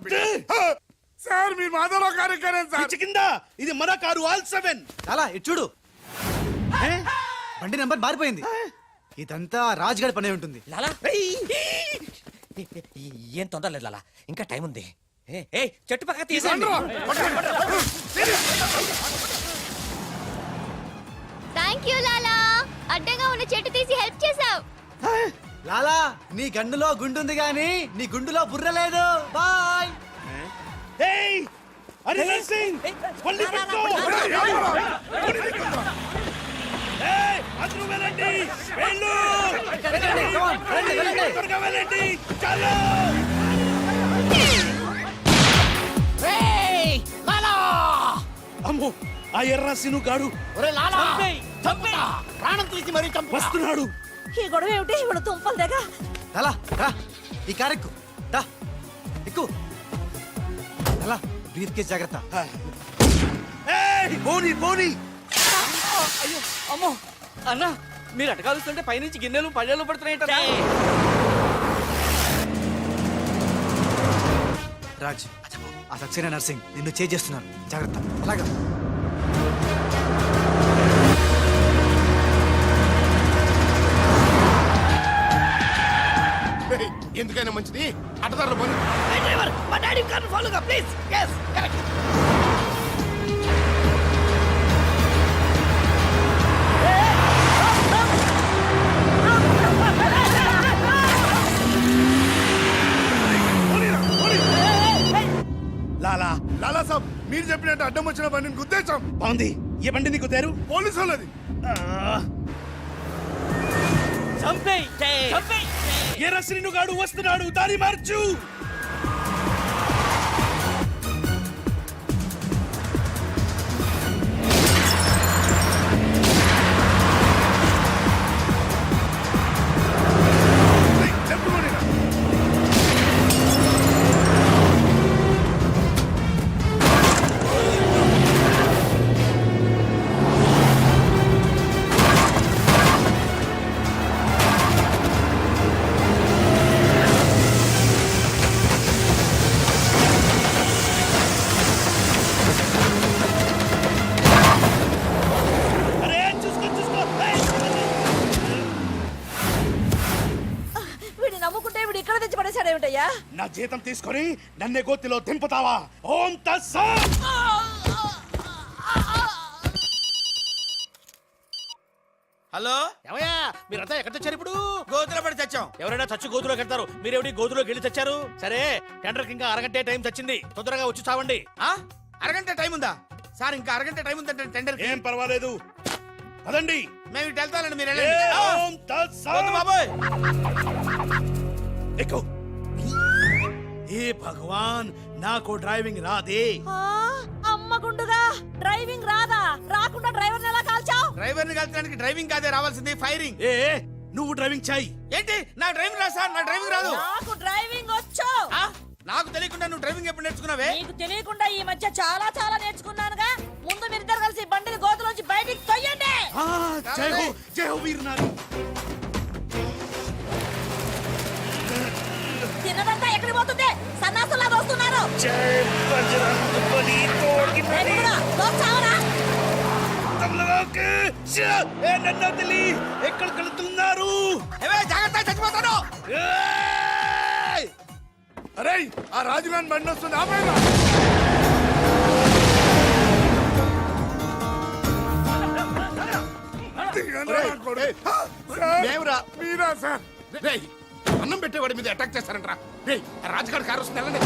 సార్. మీ మాధవరావు కార్యక్రమం సార్. కింద ఇది మన కారు ఆల్ 7. లాలా ఇటు చూడు, బండి నెంబర్ మారిపోయింది. ఇదంతా రాజ్గాడి పనే ఉంటుంది. లాలా ఏం తొందర లేదు లాలా, ఇంకా టైం ఉంది. చెట్టు పక్క తీసుకోండి. థ్యాంక్ యూ లాలా అడ్డంగా ఉన్న చెట్టు తీసి హెల్ప్ చేసావు. లాలా నీ గన్నులో గుండుంది గాని నీ గుండులో బుర్ర లేదు. బాయ్. ఏయ్ అరే నర్సింగ్ పల్లి పెట్టుకో. ఏయ్ అందరూ వెళ్ళండి. వెళ్ళు త్వరగా వెళ్ళండి. చలో. అమ్మో ఆ ఎర్రసిను గాడు ప్రాణం తీసి మరీ చంపు వస్తున్నాడు. ఈ గొడవ ఏమిటి ఇప్పుడు తుంపలు దగ్గ లాలా రా ఈ కార్ ఎక్కు. దా ఎక్కు. లాలా బ్రీఫ్ కేస్ జాగ్రత్త. ఏయ్ పోనీ పోనీ. అయ్యో అమ్మో అన్న మీరు అటకాలుస్తుంటే పైనుంచి గిన్నెలు పళ్ళెలు పడుతున్నాయి. రాజ్ ఆ సక్సేనా నర్సింగ్ నిన్ను చేస్తున్నారు. జాగ్రత్త. అలాగా ఏయ్, ఎందుకైనా మంచిది అడ్డదారులు పోనీ. డ్రైవర్ మా డాడీ కార్ని ఫాలోగా ప్లీజ్. yes correct. లాలా లాలా సాబ్ మీరు చెప్పినట్టు అడ్డం వచ్చిన బండిని గుద్దేశాం. బాగుంది. ఏ బండి నీకు తేరు? పోలీసు వాళ్ళది. ఎర్రసిను గాడు వస్తున్నాడు. దారి మార్చు. చెప్పుకోండి. అరే చూసుకో చూసుకో. ఏయ్. వీడిని నమ్ముకుంటే వీడు ఇక్కడ తెచ్చి పడేశాడు ఏమిటయ్యా? నా జీతం తీసుకొని నన్నే గోతిలో దింపుతావా? ఓం తస్సత్. హలో ఏమయ్యా మీరంతా ఎక్కడ తెచ్చారు ఇప్పుడు? గోతులో పడి తెచ్చాం. ఎవరైనా చచ్చి గోతులో వెళ్తారు, మీరేమిటి గోతులోకి వెళ్ళి తెచ్చారు? సరే టెండర్కి ఇంకా అరగంటే టైం తెచ్చింది, తొందరగా వచ్చి చావండి. అరగంట టైం ఉందా సార్? ఇంకా అరగంట టైం ఉందంటే టెండర్ ఏం పర్వాలేదు పదండి. మేము ఇటు వెళ్తానండి. మీరు ఏ వెళ్ళండి. ఓం తస్సత్. వద్దు బాబోయ్. ఎక్కు. ఏ భగవాన్ నాకు డ్రైవింగ్ రాదే. అమ్మ గుండుగా డ్రైవింగ్ రాదా? రాకుండా డ్రైవర్ ఎలా కాల్చావు? డ్రైవర్ని కలిసడానికి డ్రైవింగ్ కాదే రావాల్సింది, ఫైరింగ్. ఏ నువ్వు డ్రైవింగ్ చాయ్. ఏంటి నా డ్రైవింగ్ రా సార్? నా డ్రైవింగ్ రాదు. నాకు డ్రైవింగ్ వచ్చు. నాకు తెలియకుండా నువ్వు డ్రైవింగ్ ఎప్పుడు నేర్చుకున్నావే? నీకు తెలియకుండా ఈ మధ్య చాలా నేర్చుకున్నానుగా. ముందు మీరిద్దరు కలిసి బండిని గోతులోంచి బయటికి తొయ్యండి. జై హో వీర్ నారి. తిన్నదంతా ఎక్కడికి పోతుంది? సన్నాసులా వస్తున్నారు. జై బజరంగ్ బలి తోడి నరి. నన్ను వదిలి ఎక్కడికి వెళ్తున్నారు? జాగ్రత్త, చచ్చిపోతాను. అరే ఆ రాజుగాని బండి వస్తుంది. ఆపేరా. మీరా సార్? రేయ్, అన్నం పెట్టేవాడి మీద అటాక్ చేస్తారంట్రా. రేయ్ ఆ రాజుగారి కారు వస్తుంది వెళ్ళండి.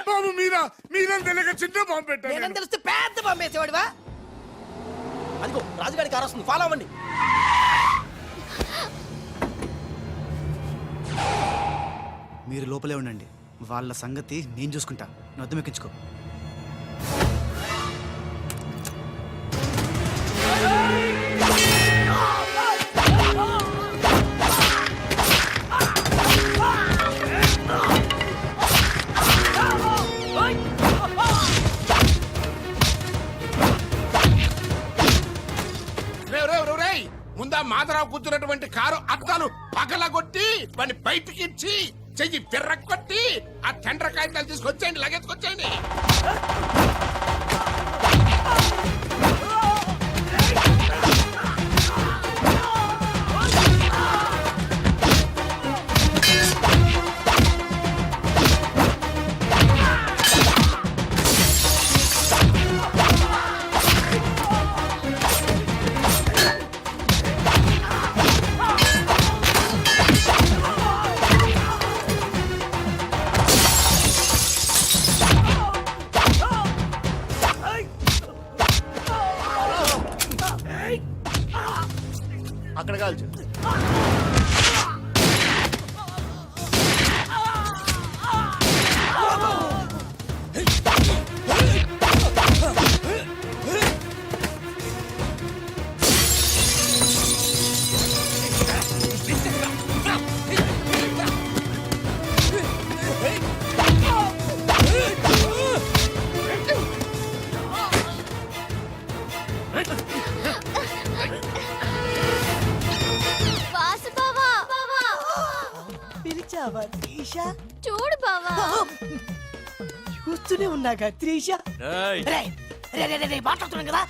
బాబు మీరా తెలియక చిన్న బాంబు పెట్టాను. నేనేం తెలిస్తే పెద్ద పంపేసేవాడివా? అదిగో రాజుగారి కారు వస్తుంది, ఫాలో అవ్వండి. మీరు లోపలే ఉండండి. వాళ్ళ సంగతి నేను చూసుకుంటా. నొద్దం ఎక్కించుకో. ముందా మాధరావు కూర్చున్నటువంటి కారు అద్దాలు పగలగొట్టి వాడిని బయటికి ఇచ్చి చెయ్యి విర్రకొట్టి ఆ టెండర్ కాగితాలు తీసుకొచ్చేయండి, లగెత్తుకొచ్చేయండి. త్రిష చూడు బావా. చూస్తూనే ఉన్నాగా త్రిష. ఏయ్, రేయ్, రే, రే, రే, రే, మాట్లాడుతున్నాం కదా.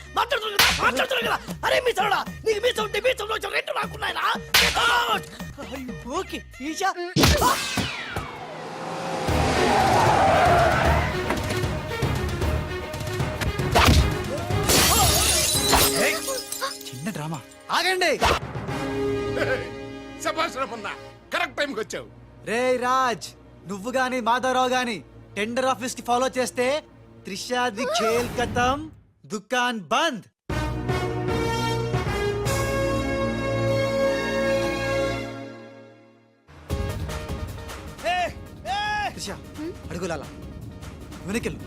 అరే మీ సౌడా నీకు మీ సౌండ్ మీ సౌండ్ రెండు నాకున్నాయనా. ఓకే త్రిష. చిన్న డ్రామా. ఆగండి. శభాష్ రమణ కరెక్ట్ టైంకి వచ్చావు. రే రాజ్, నువ్వు గాని మాధవరావు గాని టెండర్ ఆఫీస్ కి ఫాలో చేస్తే త్రిషాది ఖేల్ ఖతం, దుకాన్ బంద్. త్రిష అడుగులాలా వెనకెళ్ళు.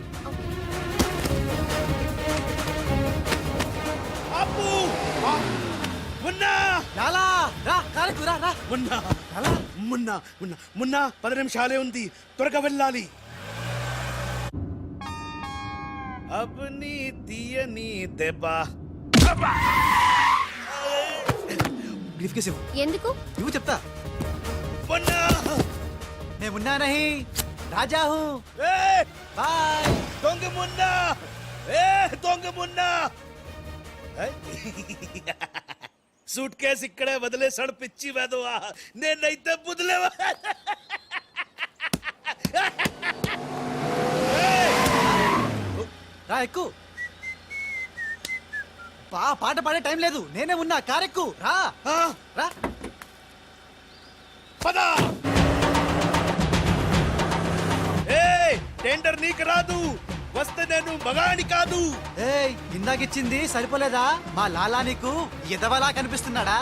అప్పు మున్నా లాలా రా, కారకు రా రా. మున్నా మున్నా మున్నా మున్నా 10 నిమిషాలే ఉంది, త్వరగా వెళ్ళాలి. అబ్ని తీయని దెబ్బ. బ్రీఫ్ కేసు ఇవ్వు. ఎందుకు? నువ్వు చెప్తా. మున్నా मैं मुन्ना नहीं राजा हूँ. बाय. దొంగ మున్నా, దొంగ మున్నా. సూట్ కేసు ఇక్కడే వదిలేసాడు పిచ్చి వెదవా. నేనైతే బుదిలేవా. రా ఎక్కు. పాట పాడే టైం లేదు, నేనే ఉన్నా. కారెక్కు రా రా. పద. టెండర్ నీకు రాదు, వస్తే నేను మగాని కాదు. ఏయ్, ఇందాకిచ్చింది సరిపోలేదా? మా లాలా నీకు ఎదవలా కనిపిస్తున్నాడా?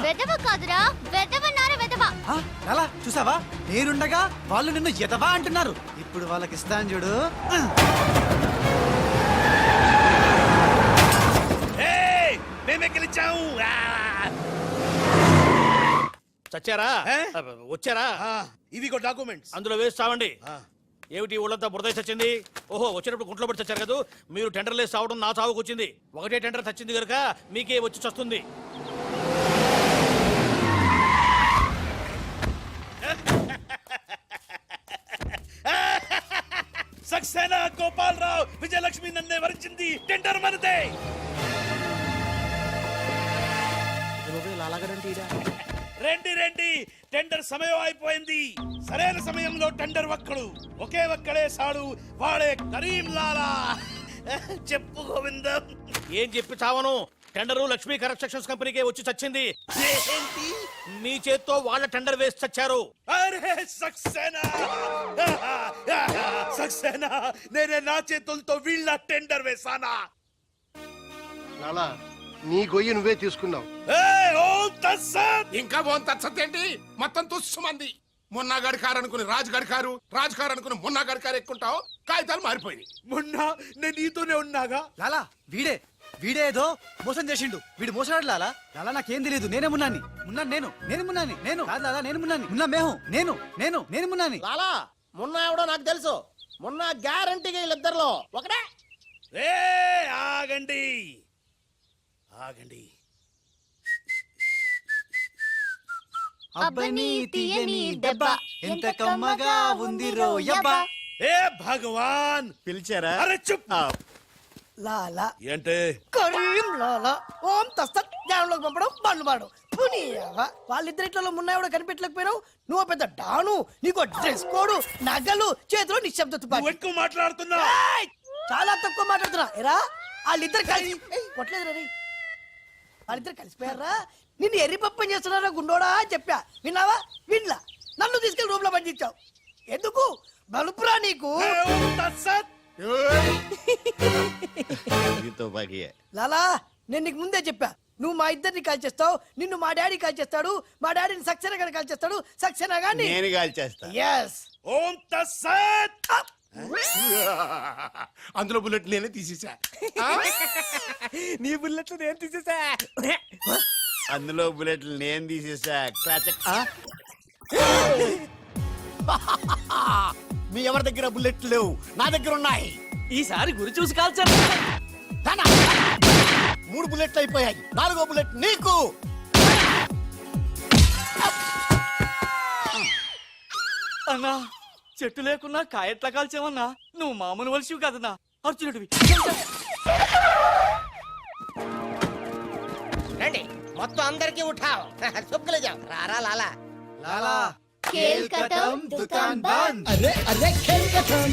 వెదవ కాదురా, వెదవన్నారా వెదవ. ఆ, లాలా చూసావా, నేనుండగా వాళ్ళు నిన్ను ఎదవా అంటున్నారు. ఇప్పుడు వాళ్ళకి ఇస్తాను చూడు. మేమే గెలిచాము. చచ్చారా? వచ్చారా? ఇవిగో డాక్యుమెంట్స్. అందులో వేసి చావండి. ఏమిటి ఊళ్ళంతా బురద చచ్చింది? ఓహో, వచ్చినప్పుడు గుంట్లో పడి చచ్చారు కదా. మీరు టెండర్ లేసి చావడం నా చావుకు వచ్చింది. ఒకటే టెండర్ చచ్చింది కనుక మీకే వచ్చి చస్తుంది. సక్సేనా, గోపాలరావు, విజయలక్ష్మి నన్నే వరించింది. టెండర్ మనదే. రండి రండి, టెండర్ సమయం అయిపోయింది. సరైన సమయంలో టెండర్ ఒక్కడు, ఒకే ఒక్కడే సాడు, వాడే కరీం లాలా. చెప్పు గోవిందం. ఏం చెప్పి చావను? టెండరు లక్ష్మీ కన్స్ట్రక్షన్స్ కంపెనీకే వచ్చి చచ్చింది. ఏంటి? మీ చేత్తో వాళ్ళ టెండర్ వేసి చచ్చారు. అరే సక్సేనా, సక్సేనా, నేనే నా చేతులతో వీళ్ళ టెండర్ వేసానా? లాలా నీ గొయ్యి నువ్వే తీసుకున్నావు. ఇంకా ఓం తత్సత్ ఏంటి? మొత్తం తుస్సుమంది. మున్నాగాడి కారు అనుకుని రాజుగాడి కారు, రాజుగారు అనుకుని మున్నాగాడి కారు ఎక్కుంటావు. కాగితాలు మారిపోయినాయి. మొన్న నేను నీతోనే ఉన్నాగా. లాలా వీడే ఏదో మోసం చేసిండు. వీడు మోసగాడు లాలా. లాలా నాకేం తెలియదు, నేనే మున్నాని. మున్నాను నేను మున్నాని. నేను కాదు లాలా, నేను మున్నాని. మున్నా మేహు నేను మున్నాని. లాలా మొన్న ఎవడో నాకు తెలుసు. మొన్న గ్యారంటీగా వీళ్ళిద్దరిలో ఒకటే. ఆగండి ఆగండి. అబ్బని తీయని దెబ్బ ఎంత కమ్మగా ఉంది రోయబ్బా. ఏ భగవాన్, పిలిచారా? అరే చుప్. లాలా ఏంటే? కరీం లాలా ఓం తస్తత్ జ్ఞానంలోకి పంపడం బండ్లు పాడు. వాళ్ళిద్దరిట్లో మున్నాయో కనిపెట్టలేకపోయినావు. నువ్వు పెద్ద డాను, నీకు డ్రెస్ కోడు, నగలు, చేతిలో నిశ్శబ్ద తుపాకీ. ఎక్కువ మాట్లాడుతున్నా. చాలా తక్కువ మాట్లాడుతున్నా. ఎరా వాళ్ళిద్దరు కలిసి కొట్టలేదు రే. వాళ్ళిద్దరు కలిసిపోయారా? నిన్ను ఎర్రిపప్పని చేస్తున్నారా గుండోడా అని చెప్పా. విన్నావా? వినలా. నన్ను తీసుకెళ్లి రూమ్ లో పండించావు. ఎందుకు? బలుపురా నీకు. లాలా నేను నీకు ముందే చెప్పా, నువ్వు మా ఇద్దరిని కాల్ చేస్తావు, నిన్ను మా డాడీ కాల్ చేస్తాడు, మా డాడీని సక్సేనా గారిని కాల్ చేస్తాడు, సక్సేనా గారిని నేను కాల్ చేస్తా. yes ఓం తత్సత్. అందులో బుల్లెట్ నేనే తీసేసా. నీ బుల్లెట్లు నేను తీసేసా. అందులో బుల్లెట్లు నేను తీసేసా. మీ ఎవరి దగ్గర బుల్లెట్లు లేవు, నా దగ్గర ఉన్నాయి. ఈసారి గురి చూసి కాల్చాను. 3 బుల్లెట్లు అయిపోయాయి. 4వ బుల్లెట్ నీకు. అన్నా చెట్టు లేకున్నా కాయట్లా కాల్చేమన్నా నువ్వు మామూలు వలసివి కదన్నా అర్జునుడివి. రండి మొత్తం అందరికీ ఉఠావు సుక్కలు జాం రారా లాలా లాలా खेल खत्म दुकान बंद అరే అరే ఖేల్ ఖతం